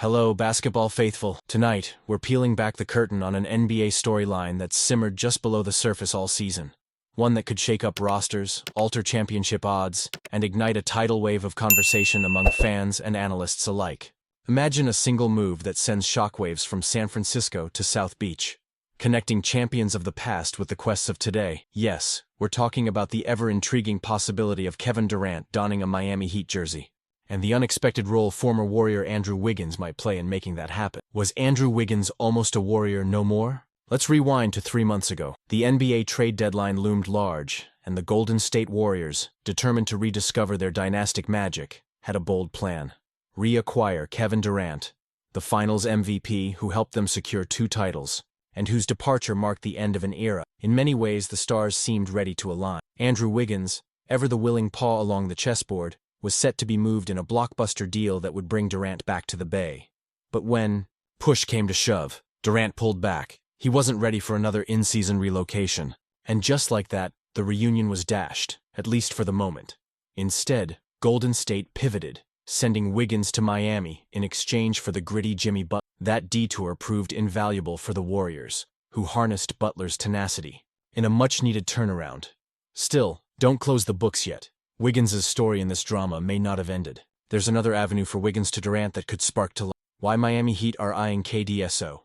Hello, basketball faithful. Tonight, we're peeling back the curtain on an NBA storyline that's simmered just below the surface all season. One that could shake up rosters, alter championship odds, and ignite a tidal wave of conversation among fans and analysts alike. Imagine a single move that sends shockwaves from San Francisco to South Beach, connecting champions of the past with the quests of today. Yes, we're talking about the ever-intriguing possibility of Kevin Durant donning a Miami Heat jersey, and the unexpected role former Warrior Andrew Wiggins might play in making that happen. Was Andrew Wiggins almost a Warrior no more? Let's rewind to 3 months ago. The NBA trade deadline loomed large, and the Golden State Warriors, determined to rediscover their dynastic magic, had a bold plan. Reacquire Kevin Durant, the Finals MVP who helped them secure 2 titles, and whose departure marked the end of an era. In many ways, the stars seemed ready to align. Andrew Wiggins, ever the willing paw along the chessboard, was set to be moved in a blockbuster deal that would bring Durant back to the Bay. But when push came to shove, Durant pulled back. He wasn't ready for another in-season relocation. And just like that, the reunion was dashed, at least for the moment. Instead, Golden State pivoted, sending Wiggins to Miami in exchange for the gritty Jimmy Butler. That detour proved invaluable for the Warriors, who harnessed Butler's tenacity in a much-needed turnaround. Still, don't close the books yet. Wiggins' story in this drama may not have ended. There's another avenue for Wiggins to Durant that could spark to life. Why Miami Heat are eyeing KDSO?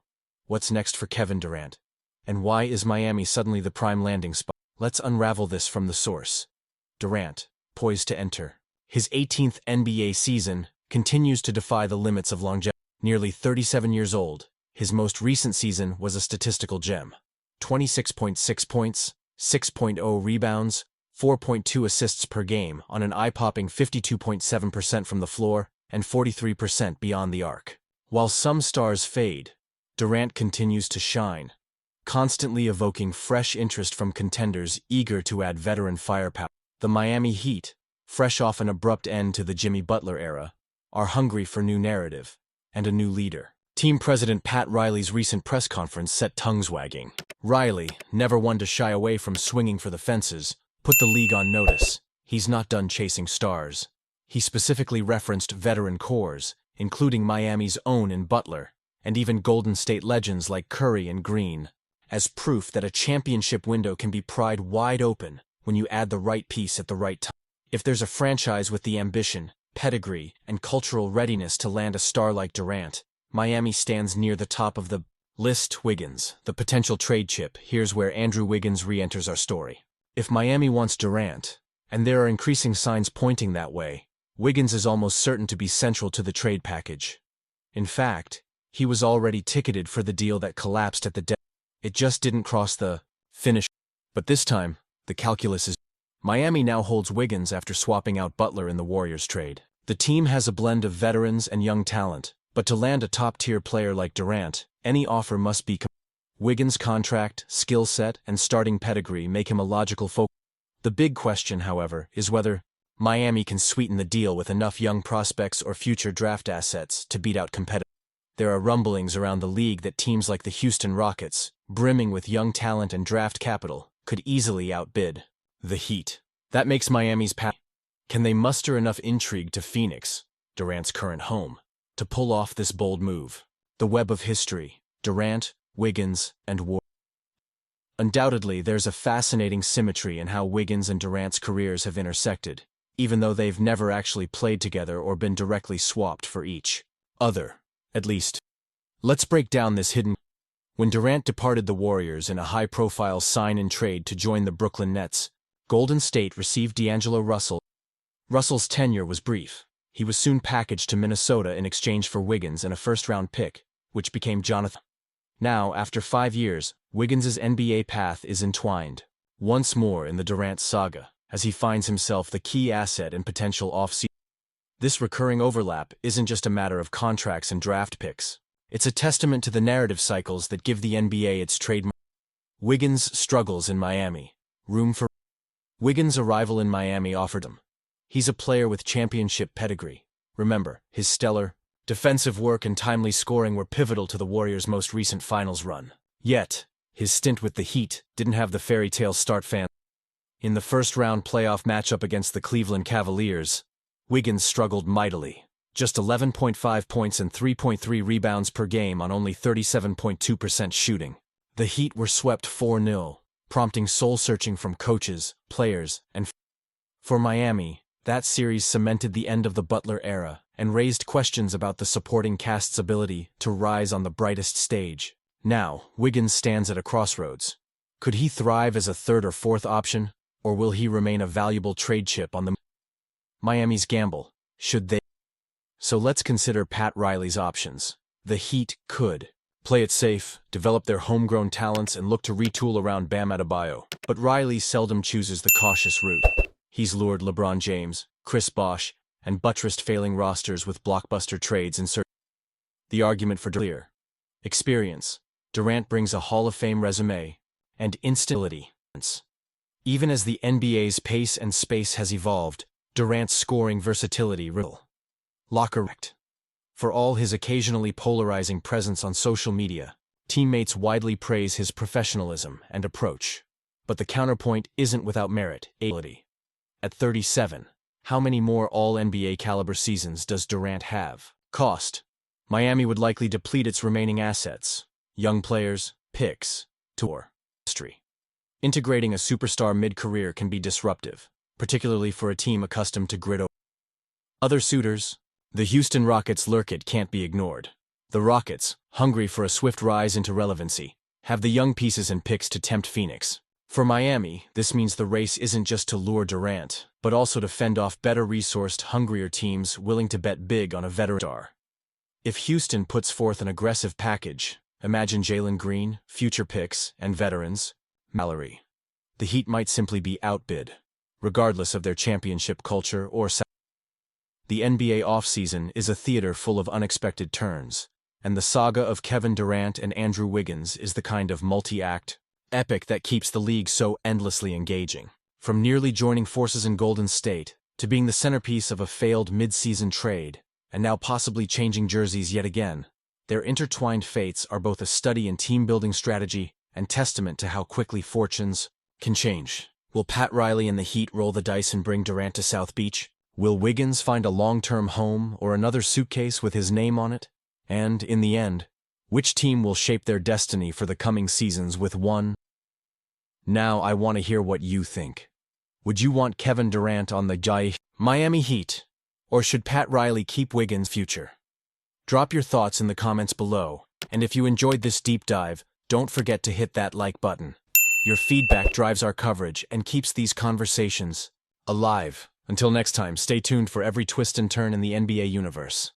What's next for Kevin Durant? And why is Miami suddenly the prime landing spot? Let's unravel this from the source. Durant, poised to enter his 18th NBA season, continues to defy the limits of longevity. Nearly 37 years old, his most recent season was a statistical gem. 26.6 points, 6.0 rebounds, 4.2 assists per game on an eye-popping 52.7% from the floor and 43% beyond the arc. While some stars fade, Durant continues to shine, constantly evoking fresh interest from contenders eager to add veteran firepower. The Miami Heat, fresh off an abrupt end to the Jimmy Butler era, are hungry for new narrative and a new leader. Team President Pat Riley's recent press conference set tongues wagging. Riley, never one to shy away from swinging for the fences, put the league on notice. He's not done chasing stars. He specifically referenced veteran cores, including Miami's own in Butler, and even Golden State legends like Curry and Green, as proof that a championship window can be pried wide open when you add the right piece at the right time. If there's a franchise with the ambition, pedigree, and cultural readiness to land a star like Durant, Miami stands near the top of the list. Wiggins, the potential trade chip. Here's where Andrew Wiggins re-enters our story. If Miami wants Durant, and there are increasing signs pointing that way, Wiggins is almost certain to be central to the trade package. In fact, he was already ticketed for the deal that collapsed at the deadline. It just didn't cross the finish. But this time, the calculus is Miami now holds Wiggins after swapping out Butler in the Warriors trade. The team has a blend of veterans and young talent, but to land a top-tier player like Durant, any offer must be Wiggins' contract, skill set, and starting pedigree make him a logical focus. The big question, however, is whether Miami can sweeten the deal with enough young prospects or future draft assets to beat out competitors. There are rumblings around the league that teams like the Houston Rockets, brimming with young talent and draft capital, could easily outbid the Heat. That makes Miami's path. Can they muster enough intrigue to Phoenix, Durant's current home, to pull off this bold move? The web of history, Durant, Wiggins, and Warriors. Undoubtedly, there's a fascinating symmetry in how Wiggins and Durant's careers have intersected, even though they've never actually played together or been directly swapped for each other, at least. Let's break down this hidden. When Durant departed the Warriors in a high-profile sign-and-trade to join the Brooklyn Nets, Golden State received D'Angelo Russell. Russell's tenure was brief. He was soon packaged to Minnesota in exchange for Wiggins and a first-round pick, which became Jonathan. Now, after 5 years, Wiggins' NBA path is entwined once more in the Durant saga, as he finds himself the key asset in potential off-season. This recurring overlap isn't just a matter of contracts and draft picks. It's a testament to the narrative cycles that give the NBA its trademark. Wiggins struggles in Miami. Room for Wiggins' arrival in Miami offered him. He's a player with championship pedigree. Remember, his stellar defensive work and timely scoring were pivotal to the Warriors' most recent finals run. Yet, his stint with the Heat didn't have the fairy tale start. In the first-round playoff matchup against the Cleveland Cavaliers, Wiggins struggled mightily. just 11.5 points and 3.3 rebounds per game on only 37.2% shooting. The Heat were swept 4-0, prompting soul-searching from coaches, players, and for Miami, that series cemented the end of the Butler era and raised questions about the supporting cast's ability to rise on the brightest stage. Now, Wiggins stands at a crossroads. Could he thrive as a third or fourth option, or will he remain a valuable trade chip on the Miami's gamble? Should they? So let's consider Pat Riley's options. The Heat could play it safe, develop their homegrown talents, and look to retool around Bam Adebayo. But Riley seldom chooses the cautious route. He's lured LeBron James, Chris Bosh, and buttressed failing rosters with blockbuster trades in search. The argument for clear experience. Durant brings a Hall of Fame resume and instability. Even as the NBA's pace and space has evolved, Durant's scoring versatility will locker. For all his occasionally polarizing presence on social media, teammates widely praise his professionalism and approach. But the counterpoint isn't without merit. At 37, how many more All-NBA caliber seasons does Durant have? Cost. Miami would likely deplete its remaining assets, young players, picks, tour history. Integrating a superstar mid-career can be disruptive, particularly for a team accustomed to grit. Other suitors, the Houston Rockets lurk. It can't be ignored. The Rockets, hungry for a swift rise into relevancy, have the young pieces and picks to tempt Phoenix. For Miami, this means the race isn't just to lure Durant, but also to fend off better-resourced, hungrier teams willing to bet big on a veteran star. If Houston puts forth an aggressive package, imagine Jalen Green, future picks, and veterans, Mallory. The Heat might simply be outbid, regardless of their championship culture or the NBA offseason is a theater full of unexpected turns, and the saga of Kevin Durant and Andrew Wiggins is the kind of multi-act epic that keeps the league so endlessly engaging. From nearly joining forces in Golden State, to being the centerpiece of a failed mid-season trade, and now possibly changing jerseys yet again, their intertwined fates are both a study in team-building strategy and testament to how quickly fortunes can change. Will Pat Riley and the Heat roll the dice and bring Durant to South Beach? Will Wiggins find a long-term home or another suitcase with his name on it? And, in the end, which team will shape their destiny for the coming seasons with one? Now I want to hear what you think. Would you want Kevin Durant on the Miami Heat? Or should Pat Riley keep Wiggins' future? Drop your thoughts in the comments below, and if you enjoyed this deep dive, don't forget to hit that like button. Your feedback drives our coverage and keeps these conversations alive. Until next time, stay tuned for every twist and turn in the NBA universe.